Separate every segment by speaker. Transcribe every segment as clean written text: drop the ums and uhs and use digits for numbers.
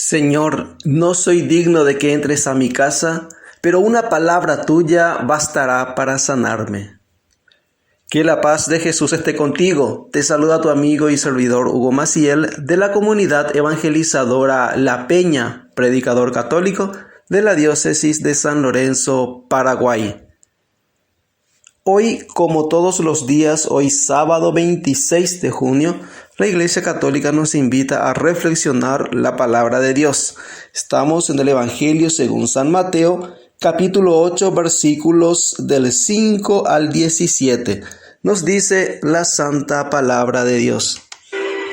Speaker 1: Señor, no soy digno de que entres a mi casa, pero una palabra tuya bastará para sanarme. Que la paz de Jesús esté contigo. Te saluda tu amigo y servidor Hugo Maciel de la comunidad evangelizadora La Peña, predicador católico de la diócesis de San Lorenzo, Paraguay. Hoy, como todos los días, hoy sábado 26 de junio, la Iglesia Católica nos invita a reflexionar la palabra de Dios. Estamos en el Evangelio según San Mateo, capítulo 8, versículos del 5 al 17. Nos dice la santa palabra de Dios.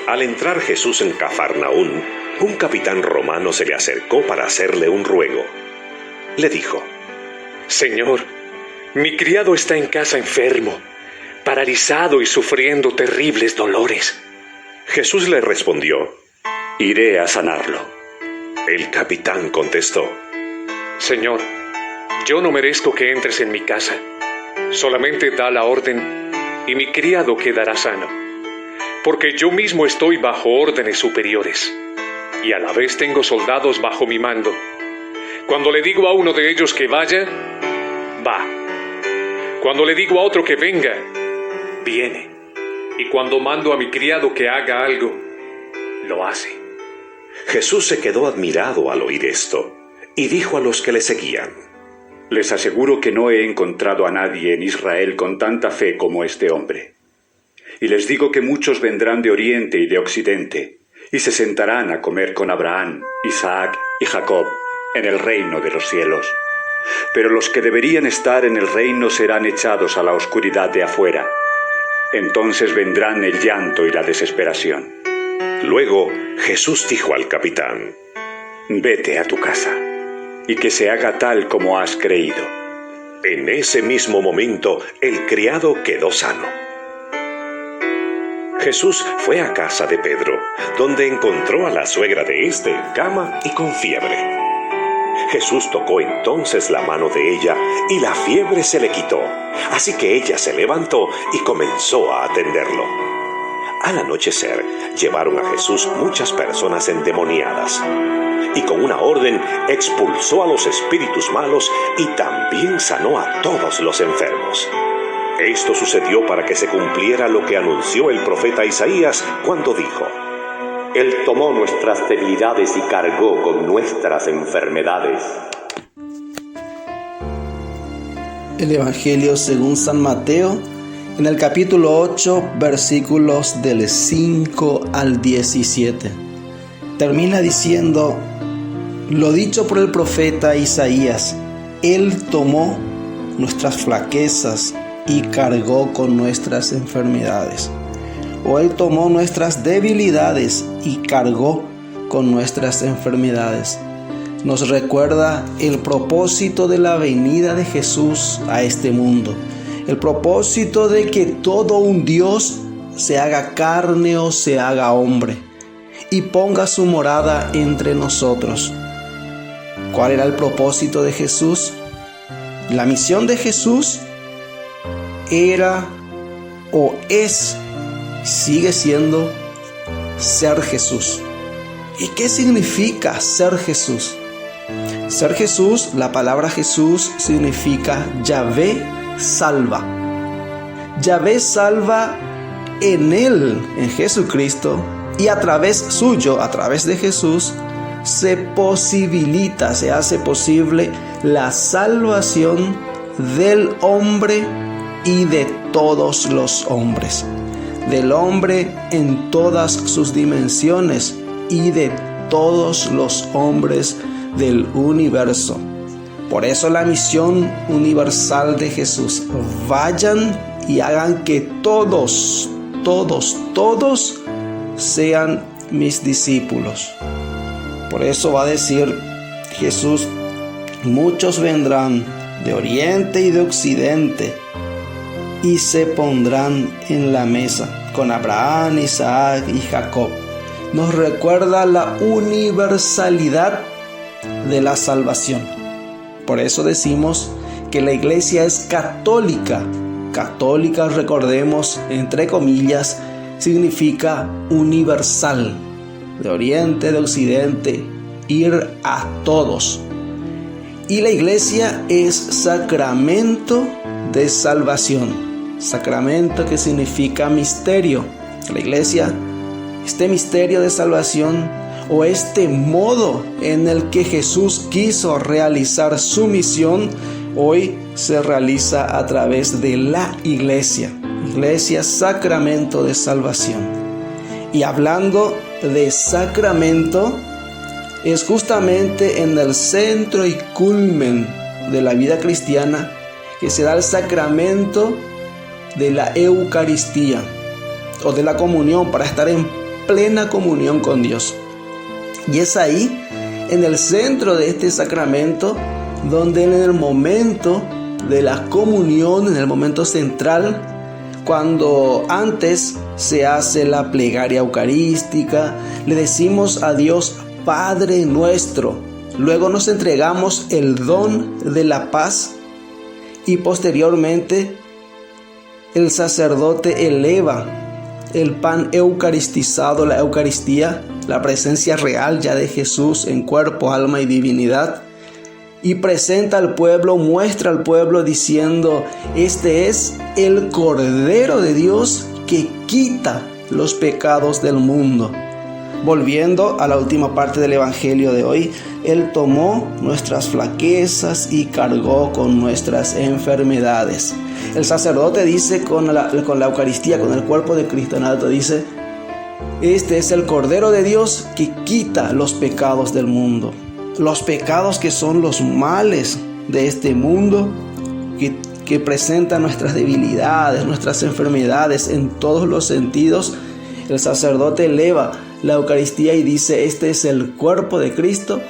Speaker 2: Al entrar Jesús en Cafarnaún, un capitán romano se le acercó para hacerle un ruego. Le dijo:
Speaker 3: Señor, mi criado está en casa enfermo, paralizado y sufriendo terribles dolores.
Speaker 2: Jesús le respondió:
Speaker 4: Iré a sanarlo.
Speaker 2: El capitán contestó:
Speaker 3: Señor, yo no merezco que entres en mi casa. Solamente da la orden y mi criado quedará sano, porque yo mismo estoy bajo órdenes superiores y a la vez tengo soldados bajo mi mando. Cuando le digo a uno de ellos que vaya, va. Cuando le digo a otro que venga, viene. Y cuando mando a mi criado que haga algo, lo hace.
Speaker 2: Jesús se quedó admirado al oír esto y dijo a los que le seguían:
Speaker 4: Les aseguro que no he encontrado a nadie en Israel con tanta fe como este hombre. Y les digo que muchos vendrán de oriente y de occidente y se sentarán a comer con Abraham, Isaac y Jacob en el reino de los cielos. Pero los que deberían estar en el reino serán echados a la oscuridad de afuera. Entonces vendrán el llanto y la desesperación.
Speaker 2: Luego Jesús dijo al capitán:
Speaker 4: Vete a tu casa, y que se haga tal como has creído.
Speaker 2: En ese mismo momento el criado quedó sano. Jesús fue a casa de Pedro, donde encontró a la suegra de éste en cama y con fiebre. Jesús tocó entonces la mano de ella y la fiebre se le quitó. Así que ella se levantó y comenzó a atenderlo. Al anochecer, llevaron a Jesús muchas personas endemoniadas. Y con una orden expulsó a los espíritus malos y también sanó a todos los enfermos. Esto sucedió para que se cumpliera lo que anunció el profeta Isaías cuando dijo:
Speaker 5: Él tomó nuestras debilidades y cargó con nuestras enfermedades.
Speaker 1: El Evangelio según San Mateo, en el capítulo 8, versículos del 5 al 17. Termina diciendo lo dicho por el profeta Isaías: Él tomó nuestras flaquezas y cargó con nuestras enfermedades. O Él tomó nuestras debilidades y cargó con nuestras enfermedades. Nos recuerda el propósito de la venida de Jesús a este mundo. El propósito de que todo un Dios se haga carne o se haga hombre y ponga su morada entre nosotros. ¿Cuál era el propósito de Jesús? La misión de Jesús era o es, sigue siendo, ser Jesús. ¿Y qué significa ser Jesús? Ser Jesús, la palabra Jesús significa Yahvé salva. Yahvé salva en Él, en Jesucristo, y a través suyo, a través de Jesús, se posibilita, se hace posible la salvación del hombre y de todos los hombres. Del hombre en todas sus dimensiones y de todos los hombres del universo. Por eso la misión universal de Jesús: vayan y hagan que todos sean mis discípulos. Por eso va a decir Jesús: muchos vendrán de oriente y de occidente y se pondrán en la mesa con Abraham, Isaac y Jacob. Nos recuerda la universalidad de la salvación. Por eso decimos que la iglesia es católica. Católica, recordemos, entre comillas, significa universal. De oriente, de occidente ir a todos. Y la iglesia es sacramento de salvación. Sacramento que significa misterio. La iglesia, este misterio de salvación o este modo en el que Jesús quiso realizar su misión, hoy se realiza a través de la iglesia. Iglesia, sacramento de salvación. Y hablando de sacramento, es justamente en el centro y culmen de la vida cristiana que se da el sacramento de la Eucaristía o de la comunión, para estar en plena comunión con Dios. Y es ahí, en el centro de este sacramento, donde en el momento de la comunión, en el momento central, cuando antes se hace la plegaria eucarística, le decimos a Dios Padre nuestro, luego nos entregamos el don de la paz y posteriormente el sacerdote eleva el pan eucaristizado, la Eucaristía, la presencia real ya de Jesús en cuerpo, alma y divinidad, y presenta al pueblo, muestra al pueblo diciendo: este es el Cordero de Dios que quita los pecados del mundo. Volviendo a la última parte del Evangelio de hoy, Él tomó nuestras flaquezas y cargó con nuestras enfermedades. El sacerdote dice con la Eucaristía, con el cuerpo de Cristo en alto, dice: este es el Cordero de Dios que quita los pecados del mundo. Los pecados que son los males de este mundo, que presentan nuestras debilidades, nuestras enfermedades en todos los sentidos. El sacerdote eleva la Eucaristía y dice: este es el cuerpo de Cristo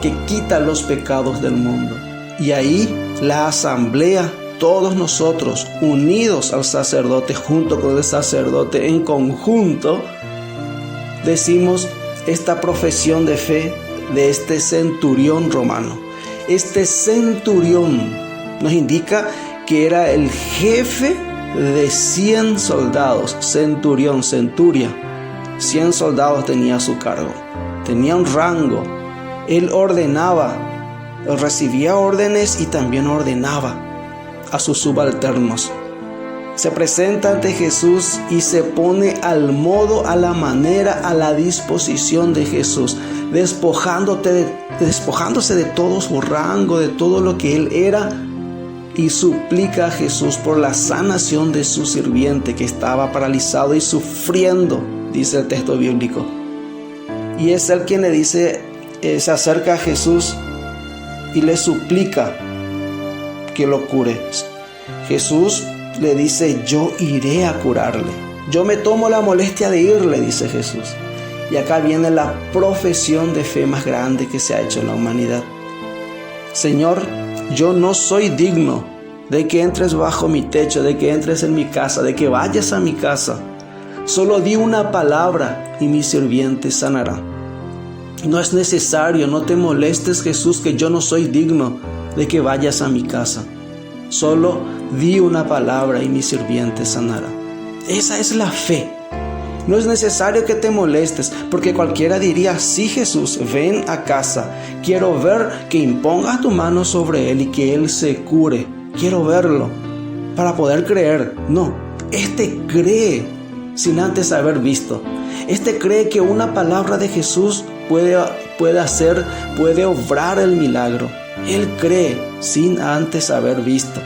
Speaker 1: que quita los pecados del mundo. Y ahí la asamblea, todos nosotros unidos al sacerdote, junto con el sacerdote en conjunto, decimos esta profesión de fe de este centurión romano. Este centurión nos indica que era el jefe de 100 soldados. Centurión, centuria. 100 soldados tenía a su cargo. Tenía un rango. Él ordenaba, él recibía órdenes y también ordenaba a sus subalternos. Se presenta ante Jesús y se pone al modo, a la manera, a la disposición de Jesús, despojándose de todo su rango, de todo lo que él era, y suplica a Jesús por la sanación de su sirviente que estaba paralizado y sufriendo, dice el texto bíblico. Y es él quien le dice, se acerca a Jesús y le suplica que lo cure. Jesús le dice: yo iré a curarle. Yo me tomo la molestia de ir, le dice Jesús. Y acá viene la profesión de fe más grande que se ha hecho en la humanidad. Señor, yo no soy digno de que entres bajo mi techo, de que entres en mi casa, de que vayas a mi casa. Solo di una palabra y mi sirviente sanará. No es necesario, no te molestes, Jesús, que yo no soy digno de que vayas a mi casa. Solo di una palabra y mi sirviente sanará. Esa es la fe. No es necesario que te molestes, porque cualquiera diría: sí, Jesús, ven a casa. Quiero ver que impongas tu mano sobre él y que él se cure. Quiero verlo para poder creer. No, este cree sin antes haber visto. Este cree que una palabra de Jesús puede obrar el milagro. Él cree sin antes haber visto.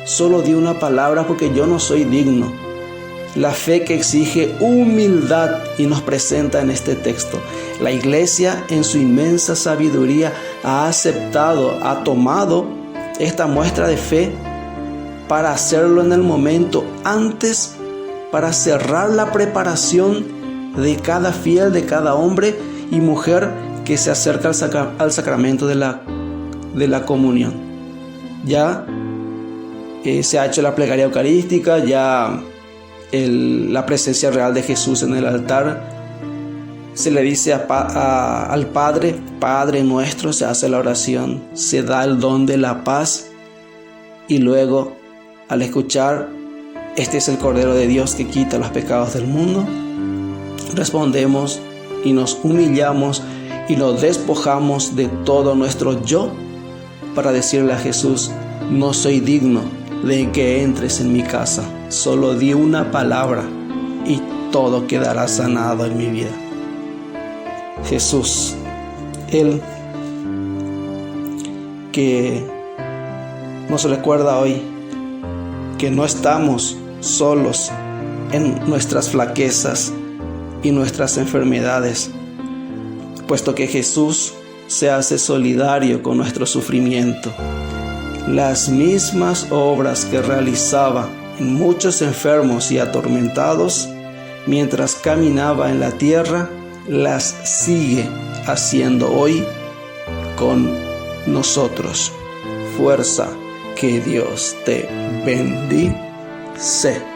Speaker 1: Solo di una palabra porque yo no soy digno. La fe que exige humildad y nos presenta en este texto. La iglesia en su inmensa sabiduría ha aceptado, ha tomado esta muestra de fe para hacerlo en el momento antes, para cerrar la preparación de cada fiel, de cada hombre y mujer que se acerca al sacramento de la comunión. Ya se ha hecho la plegaria eucarística, ya la presencia real de Jesús en el altar. Se le dice al Padre: Padre nuestro, se hace la oración, se da el don de la paz, y luego, al escuchar: este es el Cordero de Dios que quita los pecados del mundo, respondemos y nos humillamos y nos despojamos de todo nuestro yo para decirle a Jesús: no soy digno de que entres en mi casa, solo di una palabra y todo quedará sanado en mi vida. Jesús, Él que nos recuerda hoy que no estamos solos en nuestras flaquezas y nuestras enfermedades, puesto que Jesús se hace solidario con nuestro sufrimiento. Las mismas obras que realizaba en muchos enfermos y atormentados mientras caminaba en la tierra, las sigue haciendo hoy con nosotros. Fuerza, que Dios te bendice.